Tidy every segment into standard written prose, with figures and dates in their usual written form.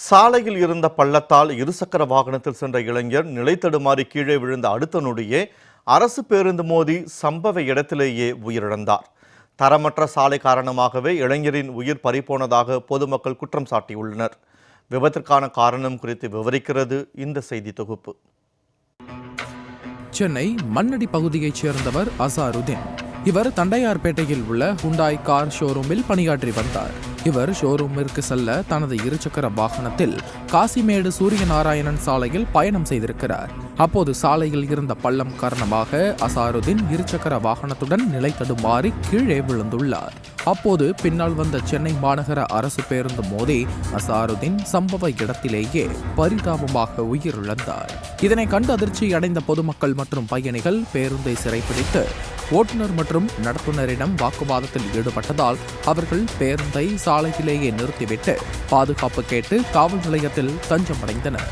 சாலையில் இருந்த பள்ளத்தால் இருசக்கர வாகனத்தில் சென்ற இளைஞர் நிலைத்தடுமாறி கீழே விழுந்த அடுத்த நொடியே அரசு பேருந்து மோதி சம்பவ இடத்திலேயே உயிரிழந்தார். தரமற்ற சாலை காரணமாகவே இளைஞரின் உயிர் பறிபோனதாக பொதுமக்கள் குற்றம் சாட்டியுள்ளனர். விபத்திற்கான காரணம் குறித்து விவரிக்கிறது இந்த செய்தி தொகுப்பு. சென்னை மண்ணடி பகுதியைச் சேர்ந்தவர் அசாருதீன். இவர் தண்டையார்பேட்டையில் உள்ள ஹுண்டாய் கார் ஷோரூமில் பணியாற்றி வந்தார். இவர் ஷோரூமிற்கு செல்ல தனது இருசக்கர வாகனத்தில் காசிமேடு சூரியநாராயணன் சாலையில் பயணம் செய்திருக்கிறார். அப்போது சாலையில் இருந்த பள்ளம் காரணமாக அசாருதீன் இருசக்கர வாகனத்துடன் நிலை தடுமாறி கீழே விழுந்துள்ளார். அப்போது பின்னால் வந்த சென்னை மாநகர அரசு பேருந்து மோதி அசாருதீன் சம்பவ இடத்திலேயே பரிதாபமாக உயிரிழந்தார். இதனை கண்டு அதிர்ச்சி அடைந்த பொதுமக்கள் மற்றும் பயணிகள் பேருந்தை சிறைப்பிடித்து ஓட்டுநர் மற்றும் நடத்துனரிடம் வாக்குவாதத்தில் ஈடுபட்டதால் அவர்கள் பேருந்தை சாலையிலேயே நிறுத்திவிட்டு பாதுகாப்பு கேட்டு காவல் நிலையத்தில் தஞ்சம் அடைந்தனர்.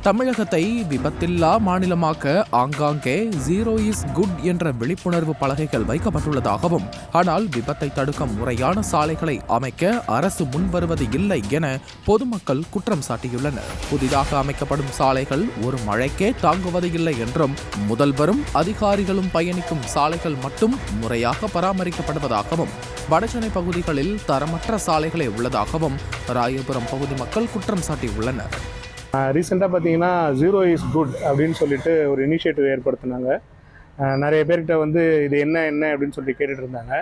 தமிழகத்தை விபத்தில்லா மாநிலமாக்க ஆங்காங்கே ஜீரோ இஸ் குட் என்ற விழிப்புணர்வு பலகைகள் வைக்கப்பட்டுள்ளதாகவும், ஆனால் விபத்தை தடுக்க முறையான சாலைகளை அமைக்க அரசு முன்வருவது இல்லை என பொதுமக்கள் குற்றம் சாட்டியுள்ளனர். புதிதாக அமைக்கப்படும் சாலைகள் ஒரு மழைக்கே தாங்குவது இல்லை என்றும், முதல்வரும் அதிகாரிகளும் பயணிக்கும் சாலைகள் மட்டும் முறையாக பராமரிக்கப்படுவதாகவும், வடசென்னை பகுதிகளில் தரமற்ற சாலைகளே உள்ளதாகவும் ராயபுரம் பகுதி மக்கள் குற்றம் சாட்டியுள்ளனர். ரீசெண்டாக பார்த்தீங்கன்னா ஜீரோ இஸ் குட் அப்படின்னு சொல்லிட்டு ஒரு இனிஷியேட்டிவ் ஏற்படுத்தினாங்க. நிறைய பேர்கிட்ட இது என்ன அப்படின்னு சொல்லி கேட்டுட்டு இருந்தாங்க.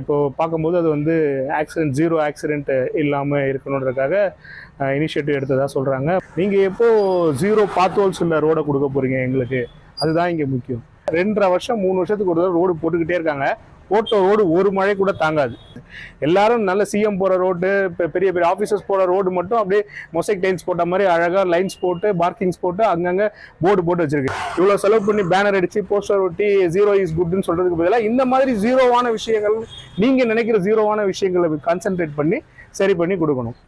இப்போது பார்க்கும்போது அது ஜீரோ ஆக்சிடென்ட் இல்லாமல் இருக்கணுன்றதுக்காக இனிஷியேட்டிவ் எடுத்ததாக சொல்கிறாங்க. நீங்கள் எப்போது ஜீரோ பாத்ஹோல்ஸ் உள்ள ரோடை கொடுக்க போகிறீங்க எங்களுக்கு, அதுதான் இங்கே முக்கியம். 2.5 வருஷம் 3 வருஷத்துக்கு ஒரு ரோடு போட்டுக்கிட்டே இருக்காங்க. போட்ட ரோடு ஒரு மழை கூட தாங்காது. எல்லாரும் நல்ல சிஎம் போகிற ரோடு, இப்போ பெரிய பெரிய ஆஃபீஸர்ஸ் போகிற ரோடு மட்டும் அப்படியே மொசைக் டைல்ஸ் போட்ட மாதிரி அழகாக லைன்ஸ் போட்டு பார்க்கிங்ஸ் போட்டு அங்கங்கே போர்டு போட்டு வச்சிருக்கு. இவ்வளோ செலவு பண்ணி பேனர் அடித்து போஸ்டர் ஒட்டி ஜீரோ இஸ் குட்னு சொல்கிறதுக்கு பதிலாக இந்த மாதிரி ஜீரோவான விஷயங்கள், நீங்கள் நினைக்கிற ஜீரோவான விஷயங்களை கான்சென்ட்ரேட் பண்ணி சரி பண்ணி கொடுக்கணும்.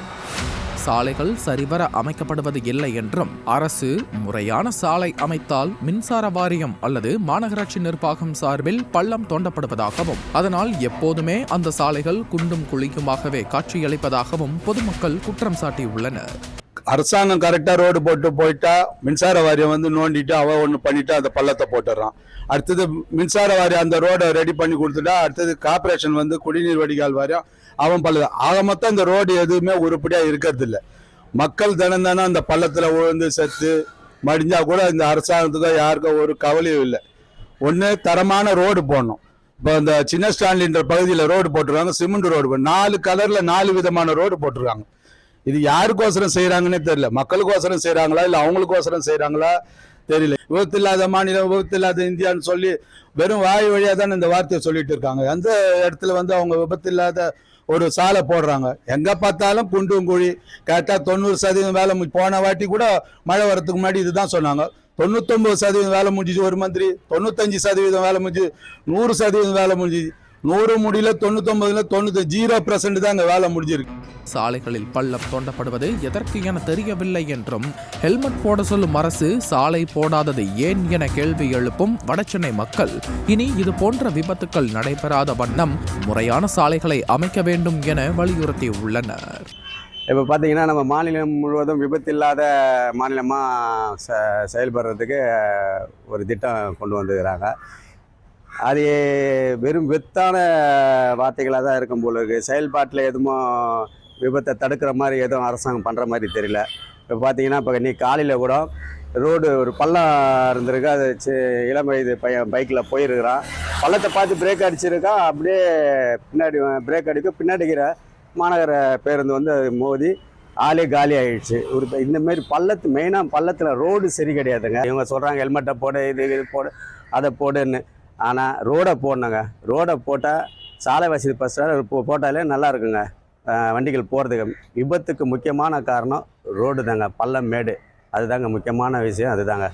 சாலைகள் சரிவர அமைக்கப்படுவது இல்லை என்றும், அரசு முறையான சாலை அமைத்தால் மின்சார வாரியம் அல்லது மாநகராட்சி நிர்வாகம் சார்பில் பள்ளம் தோண்டப்படுவதாகவும், அதனால் எப்போதுமே அந்த சாலைகள் குண்டும் குழியுமாகவே காட்சியளிப்பதாகவும் பொதுமக்கள் குற்றம் சாட்டியுள்ளனர். அரசாங்கம் கரெக்டா ரோடு போயிட்டா மின்சார வாரியம் நோண்டிட்டு ஒன்று பண்ணிட்டு அந்த பள்ளத்தை போட்டுறான். அடுத்தது மின்சார வாரியம் அந்த ரோடை ரெடி பண்ணி கொடுத்துட்டா அடுத்தது கார்பரேஷன் குடிநீர் வடிகால் வாரியம் அவன் பள்ளம். ஆக மொத்தம் இந்த ரோடு எதுவுமே உருப்படியா இருக்கிறது இல்லை. மக்கள் தினம் அந்த பள்ளத்துல விழுந்து செத்து மடிஞ்சா கூட இந்த அரசாங்கத்துக்கோ யாருக்கோ ஒரு கவலையும் இல்லை. ஒன்று தரமான ரோடு போடணும். இப்போ இந்த சின்ன ஸ்டாண்ட்லின்ற பகுதியில் ரோடு போட்டிருக்காங்க, சிமெண்ட் ரோடு 4 கலர்ல 4 விதமான ரோடு போட்டிருக்காங்க. இது யாருக்கோசரம் செய்யறாங்கன்னே தெரியல. மக்களுக்கோசரம் செய்யறாங்களா இல்லை அவங்களுக்கோசரம் செய்யறாங்களா தெரியல. விபத்து இல்லாத மாநிலம், விபத்து இல்லாத இந்தியான்னு சொல்லி வெறும் வாய் வழியா தான் இந்த வார்த்தையை சொல்லிட்டு இருக்காங்க. எந்த இடத்துல அவங்க விபத்து இல்லாத ஒரு சாலை போடுறாங்க. எங்க பார்த்தாலும் குண்டும் குழி. கரெக்டா 90% வேலை போன வாட்டி கூட மழை வரதுக்கு முன்னாடி இதுதான் சொன்னாங்க. 99% வேலை முடிஞ்சிச்சு ஒரு மந்திரி, 95% வேலை முடிஞ்சு, 100% வேலை முடிஞ்சிச்சு. 100 முடியல, 99ல 0% தான் அங்க வேலை முடிஞ்சிருக்கு. சாலைகளில் பள்ளம் தோண்டப்படுவது எதற்கு என தெரியவில்லை என்றும், ஹெல்மெட் போட சொல்லும் அரசு சாலை போடாதது ஏன் என கேள்வி எழுப்பும் வடசென்னை மக்கள் இனி இது போன்ற விபத்துக்கள் நடைபெறாத வண்ணம் முறையான சாலைகளை அமைக்க வேண்டும் என வலியுறுத்தியுள்ளனர். இப்போ பார்த்தீங்கன்னா நம்ம மாநிலம் முழுவதும் விபத்தில்லாத மாநிலமாக செயல்படுறதுக்கு ஒரு திட்டம் கொண்டு வந்துக்கிறாங்க. அது வெறும் வெத்தான வார்த்தைகளாக தான் இருக்கும் போல இருக்குது. செயல்பாட்டில் எதுவும் விபத்தை தடுக்கிற மாதிரி எதுவும் அரசாங்கம் பண்ணுற மாதிரி தெரியல. இப்போ பார்த்தீங்கன்னா இப்போ இன்னைக்கு காலையில் கூட ரோடு ஒரு பள்ளம் இருந்திருக்கு. அது இளம் வயது பையன் பைக்கில் போயிருக்கிறான். பள்ளத்தை பார்த்து பிரேக் அடிச்சிருக்கான். அப்படியே பின்னாடி பிரேக் அடிக்க பின்னாடிக்கிற மாநகர பேருந்து அது மோதி ஆளே காலி ஆகிடுச்சு. இந்தமாரி மெயினாக பள்ளத்தில் ரோடு சரி கிடையாதுங்க. இவங்க சொல்கிறாங்க ஹெல்மெட்டை போடு, இது போடு, அதை போடுன்னு. ஆனால் ரோடை போடணுங்க. ரோடை போட்டால் சாலை வசதி ஃபஸ்ட்டாக போட்டாலே நல்லா இருக்குங்க வண்டிகள் போகிறதுக்கு. விபத்துக்கு முக்கியமான காரணம் ரோடு தாங்க, பள்ளம் மேடு. அதுதாங்க முக்கியமான விஷயம், அதுதாங்க.